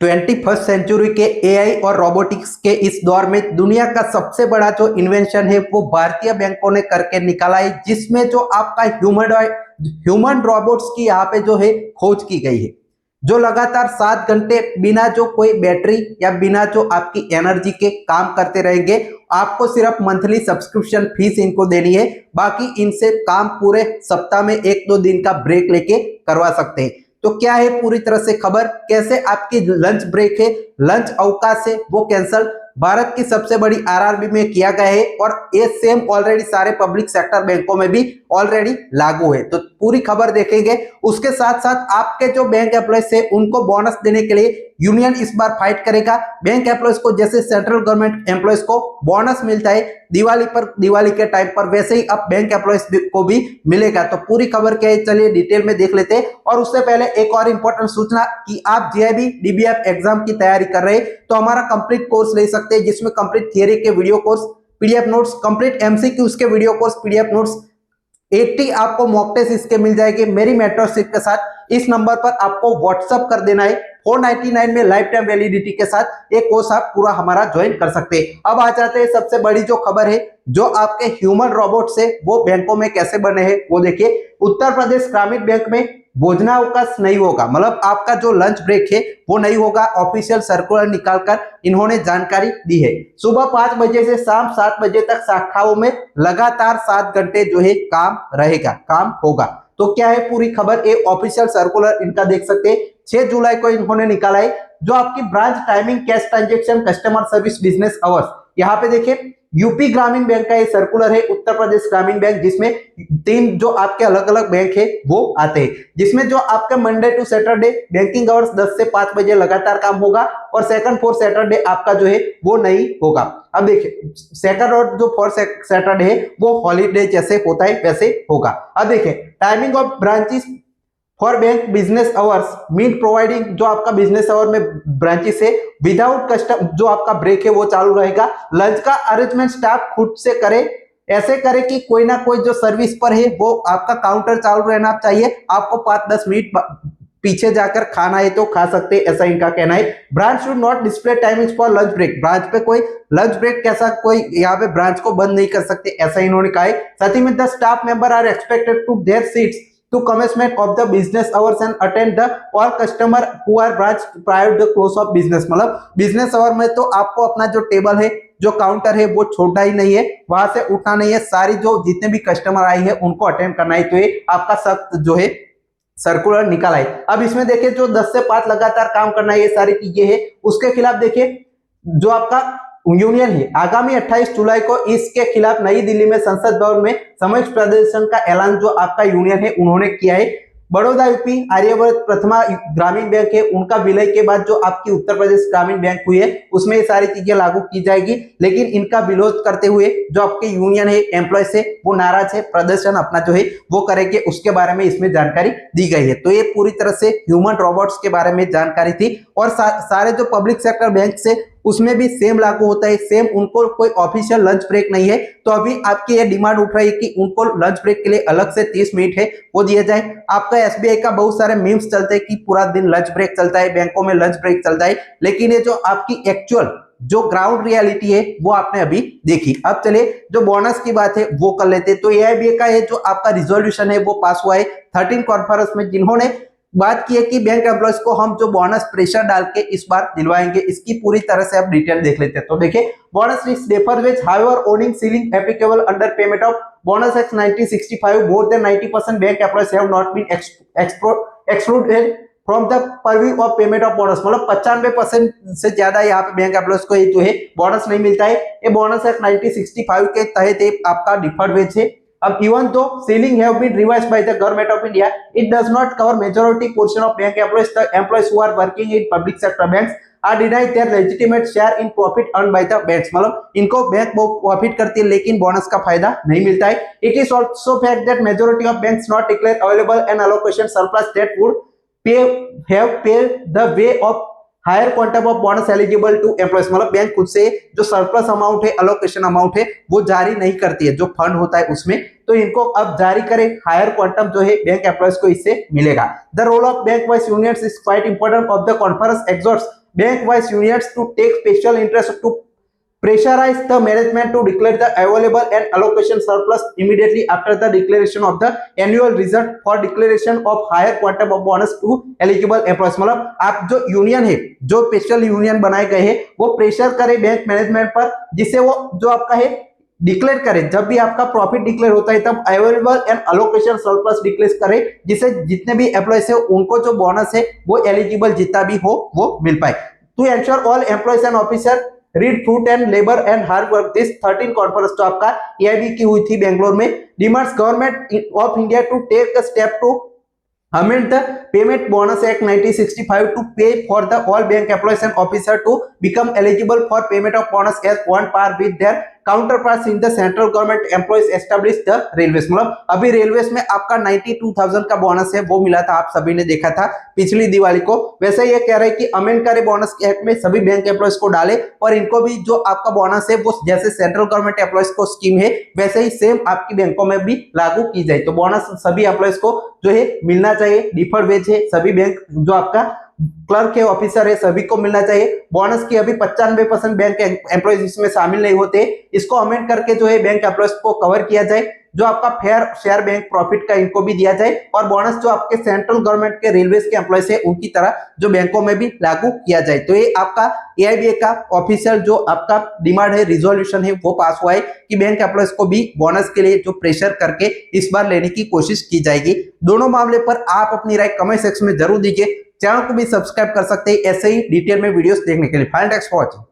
21st century के AI और robotics के इस दौर में दुनिया का सबसे बड़ा जो इन्वेंशन है वो भारतीय बैंकों ने करके निकाला है, जिसमें जो आपका ह्यूमन रोबोट्स की यहाँ पे जो है खोज की गई है, जो लगातार 7 घंटे बिना जो कोई बैटरी या बिना जो आपकी एनर्जी के काम करते रहेंगे। आपको सिर्फ मंथली सब्सक्रिप्शन फीस इनको देनी है, बाकी इनसे काम पूरे सप्ताह में 1-2 दिन का ब्रेक लेके करवा सकते हैं। तो क्या है पूरी तरह से खबर, कैसे आपकी लंच ब्रेक है, लंच अवकाश है वो कैंसल भारत की सबसे बड़ी आरआरबी में किया गया है और ये सेम ऑलरेडी सारे पब्लिक सेक्टर बैंकों में भी ऑलरेडी लागू है। तो पूरी खबर देखेंगे। उसके साथ साथ आपके जो बैंक एम्प्लॉयज है उनको बोनस देने के लिए यूनियन इस बार फाइट करेगा। बैंक एम्प्लॉयज को जैसे सेंट्रल गवर्नमेंट एम्प्लॉयज को बोनस मिलता है दिवाली के टाइम पर, वैसे ही अब बैंक एम्प्लॉयज को भी मिलेगा। तो पूरी खबर क्या है चलिए डिटेल में देख लेते हैं। और उससे पहले एक और इंपॉर्टेंट सूचना कि आप जीआईबी डीबीएफ एग्जाम की तैयारी कर रहे हैं तो हमारा कंप्लीट कोर्स ले सकते हैं, जिसमें कंप्लीट थियरी के video course, PDF notes, complete MCQs के वीडियो कोर्स, पीडीएफ नोट्स, 80 आपको मॉक टेस्ट इसके मिल जाएंगे मेरी मेंटरशिप के साथ। इस नंबर पर आपको व्हाट्सएप कर देना है। 499 में लाइफ टाइम वैलिडिटी के साथ एक कोर्स आप पूरा हमारा ज्वाइन कर सकते हैं। अब आ जाते हैं सबसे बड़ी जो खबर है, जो आपके ह्यूमन रोबोट से वो बैंकों में कैसे बने हैं वो देखिए। उत्तर प्रदेश ग्रामीण बैंक में भोजनावकाश नहीं होगा, मतलब आपका जो लंच ब्रेक है वो नहीं होगा। ऑफिशियल सर्कुलर निकालकर इन्होंने जानकारी दी है। सुबह 5 बजे से शाम 7 बजे तक शाखाओं में लगातार 7 घंटे जो है काम रहेगा, काम होगा। तो क्या है पूरी खबर, ये ऑफिशियल सर्कुलर इनका देख सकते हैं। 6 जुलाई को इन्होंने निकाला है। जो आपकी branch timing, cash transaction, customer service, business hours, यहाँ पे देखिए यूपी ग्रामीण बैंक का ये सर्कुलर है। उत्तर प्रदेश ग्रामीण बैंक, जिसमें 3 जो आपके अलग अलग बैंक है वो आते हैं, जिसमें जो आपका Monday to Saturday banking hours 10 से 5 बजे लगातार काम होगा और सेकंड फोर्थ सैटरडे आपका जो है वो नहीं होगा। अब देखिए सेकंड और जो फोर्थ सैटरडे है वो हॉलीडे जैसे होता है वैसे होगा। अब देखिए timing of branches for bank business hours mean providing, जो आपका बिजनेस आवर में ब्रांचेस है विदाउट कस्टम जो आपका ब्रेक है वो चालू रहेगा। लंच का अरेंजमेंट स्टाफ खुद से करे, ऐसे करे कि कोई ना कोई जो सर्विस पर है वो आपका काउंटर चालू रहना चाहिए। आपको 5-10 मिनट पीछे जाकर खाना है तो खा सकते, ऐसा इनका कहना है। Branch should not display timings for lunch break, branch पे कोई लंच ब्रेक कैसा कोई यहाँ पे ब्रांच को बंद नहीं कर सकते, ऐसा इन्होंने कहा है। साथ ही में the staff member are expected to their seats to commencement of the business hours and attend the all customer who are branch prior to the close of business, मतलब बिजनेस आवर में तो आपको अपना जो टेबल है, जो counter है वो छोड़ना ही नहीं है, वहां से उठना नहीं है। सारी जो जितने भी कस्टमर आए हैं उनको अटेंड करना है। तो ये आपका सख्त जो है सर्कुलर निकाला है। अब इसमें देखिए जो 10 से 5 लगातार काम करना है, ये सारी चीजें है। उसके खिलाफ देखिए जो आपका यूनियन है आगामी 28 जुलाई को इसके खिलाफ नई दिल्ली में संसद भवन में संयुक्त प्रदर्शन का ऐलान जो आपका यूनियन है उन्होंने किया है। बड़ौदा यूपी आर्यव्रत प्रथमा ग्रामीण बैंक है, उनका विलय के बाद जो आपकी उत्तर प्रदेश ग्रामीण बैंक हुई है उसमें ये सारी चीजें लागू की जाएगी। लेकिन इनका विरोध करते हुए जो आपके यूनियन है एम्प्लॉयज है वो नाराज है, प्रदर्शन अपना जो है वो करेंगे, उसके बारे में इसमें जानकारी दी गई है। तो ये पूरी तरह से ह्यूमन रोबोट्स के बारे में जानकारी थी। और सारे जो पब्लिक सेक्टर बैंक से उसमें भी सेम लागू होता है, सेम उनको कोई ऑफिशियल लंच ब्रेक नहीं है। तो अभी आपकी ये डिमांड उठ रही है कि उनको लंच ब्रेक के लिए अलग से 30 मिनट है वो दिया जाए। आपका एसबीआई का बहुत सारे मीम्स चलते हैं कि पूरा दिन लंच ब्रेक चलता है, बैंकों में लंच ब्रेक चलता है, लेकिन ये जो आपकी एक्चुअल जो ग्राउंड रियलिटी है वो आपने अभी देखी। अब चलिए जो बोनस की बात है वो कर लेते हैं। तो एआईबीए का ये जो आपका रिजोल्यूशन है वो पास हुआ है 13 कॉन्फ्रेंस में, जिन्होंने बात की है कि बैंक एम्प्लॉयज को हम जो बोनस प्रेशर डाल के इस बार दिलवाएंगे। इसकी पूरी तरह से आप डिटेल देख लेते हैं। तो देखिए bonus is differ which however owning ceiling applicable under payment of bonus act 1965 more than 90% bank employees have not been excluded from the purview of payment of bonus, मतलब 95% से ज्यादा यहाँ पे बैंक एम्प्लॉयज को जो है बोनस नहीं मिलता है। ये बोनस एक्ट 1965 के तहत आपका डिफर्ड वेज है। अब even though ceiling have been revised by the government of India, it does not cover majority portion of bank employees. The employees who are working in public sector banks are denied their legitimate share in profit earned by the banks, मतलब इनको bank profit करती है लेकिन bonus का फायदा नहीं मिलता है। It is also fact that majority of banks not declare available an allocation surplus that would have paid the way of higher quantum of bonus eligible to employees, मतलब bank खुद से जो सरप्लस अमाउंट है, allocation amount है वो जारी नहीं करती है, जो फंड होता है उसमें। तो इनको अब जारी करें, हायर क्वांटम जो है बैंक एम्प्लॉयज को इससे मिलेगा। The role of bank wise unions is quite important of the conference exhorts bank wise unions to take special interest to pressurize the management to declare the available and allocation surplus immediately after the declaration of the annual result for declaration of higher quantum of bonus to eligible employees। मतलब आप जो union है, जो special union बनाए गए हैं, वो pressure करे बैंक मैनेजमेंट पर, जिससे वो जो आपका है डिक्लेयर करे, जब भी आपका प्रॉफिट डिक्लेयर होता है तब available and allocation surplus declare करे, जिससे जितने भी एम्प्लॉयज है उनको जो बोनस है वो एलिजिबल जितना भी हो वो मिल पाए। To ensure all employees and officer read fruit and labour and hard work this 13 conference जो आपका एआईबी की हुई थी बेंगलोर में, demands government of India to take a step to amend the payment bonus act 1965 to pay for the all bank employees and officer to become eligible for payment of bonus as on par with their counterparts in the central government employees established the railways। मतलब अभी railways में आपका 92,000 का bonus है वो मिला था, आप सभी ने देखा था पिछली दिवाली को। वैसे ये कह रहे हैं कि अमेंड करे बोनस के एक्ट में सभी बैंक एम्प्लॉयज को डाले और इनको भी जो आपका बोनस है वो जैसे सेंट्रल गवर्नमेंट एम्प्लॉयज को स्कीम है वैसे ही सेम आपकी बैंकों में भी लागू की जाए। तो बोनस सभी एम्प्लॉयज को जो है मिलना चाहिए, डिफर्ड वेज है, सभी बैंक जो आपका क्लर्क है ऑफिसर है सभी को मिलना चाहिए। बोनस की अभी 95% बैंक एम्प्लॉयज इसमें शामिल नहीं होते, इसको अमेंड करके जो है बैंक एम्प्लॉयज को कवर किया जाए, जो आपका फेयर शेयर बैंक प्रॉफिट का इनको भी दिया जाए और बोनस जो आपके सेंट्रल गवर्नमेंट के रेलवेज के एम्प्लॉयज है उनकी तरह जो बैंकों में भी लागू किया जाए। तो ये आपका एआईबीए का ऑफिशियल जो आपका डिमांड है, रिजोल्यूशन है वो पास हुआ है कि बैंक एम्प्लॉयज को भी बोनस के लिए जो प्रेशर करके इस बार लेने की कोशिश की जाएगी। दोनों मामले पर आप अपनी राय कमेंट सेक्शन में जरूर दीजिए। चैनल को भी सब्सक्राइब कर सकते हैं ऐसे ही डिटेल में वीडियोस देखने के लिए। Final text for watching.